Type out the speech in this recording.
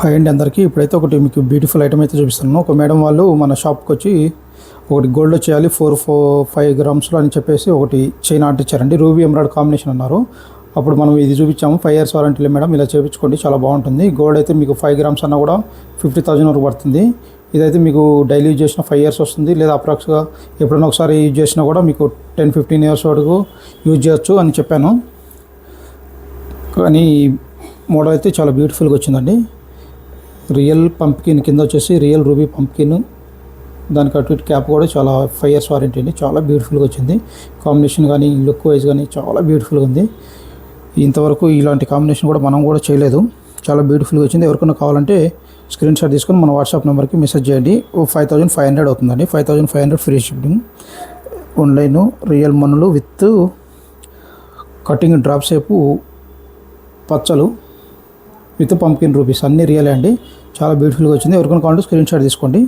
Hi అండి అందరికీ. ఇప్పుడైతే ఒకటి మీకు బ్యూటిఫుల్ ఐటమ్ అయితే చూపిస్తున్నాను. ఒక మేడం వాళ్ళు మన షాప్కి వచ్చి ఒకటి గోల్డ్లో చేయాలి 5 గ్రామ్స్లో అని చెప్పేసి ఒకటి చైన్ ఆర్డర్ ఇచ్చారండి. రూబీ ఎమరాల్డ్ కాంబినేషన్ అన్నారు. అప్పుడు మనం ఇది చూపించాము. 5 years వారంటీలో మేడం, ఇలా చేయించుకోండి, చాలా బాగుంటుంది. గోల్డ్ అయితే మీకు 5 grams అన్నా కూడా 50,000 వరకు పడుతుంది. ఇదైతే మీకు డైలీ యూజ్ చేసిన 5 years వస్తుంది, లేదా అప్రాక్స్గా ఎప్పుడైనా ఒకసారి యూజ్ చేసినా కూడా మీకు 10-15 years వరకు యూజ్ చేయొచ్చు అని చెప్పాను. కానీ మోడల్ అయితే చాలా బ్యూటిఫుల్గా వచ్చిందండి. రియల్ పంప్కిన్ కింద వచ్చేసి రియల్ రూబీ పంప్కిన్, దానికి అటు ఇటు క్యాప్ కూడా చాలా 5 years వారంటీ అండి. చాలా బ్యూటిఫుల్గా వచ్చింది. కాంబినేషన్ కానీ లుక్ వైజ్ కానీ చాలా బ్యూటిఫుల్గా ఉంది. ఇంతవరకు ఇలాంటి కాంబినేషన్ కూడా మనం కూడా చేయలేదు. చాలా బ్యూటిఫుల్గా వచ్చింది. ఎవరికైనా కావాలంటే స్క్రీన్ షాట్ తీసుకొని మన వాట్సాప్ నెంబర్కి మెసేజ్ చేయండి. 5,500 అవుతుందండి. 5,500 ఫ్రీ షిప్పింగ్. ఆన్లైన్ రియల్ మనులు విత్ కటింగ్ డ్రాప్ షేపు పచ్చలు విత్ పంప్కిన్ రూపీస్ అన్నీ రియలే అండి. చాలా బ్యూటిఫుల్గా వచ్చింది. ఎవరికైనా కావాలంటే స్క్రీన్ షాట్ తీసుకోండి.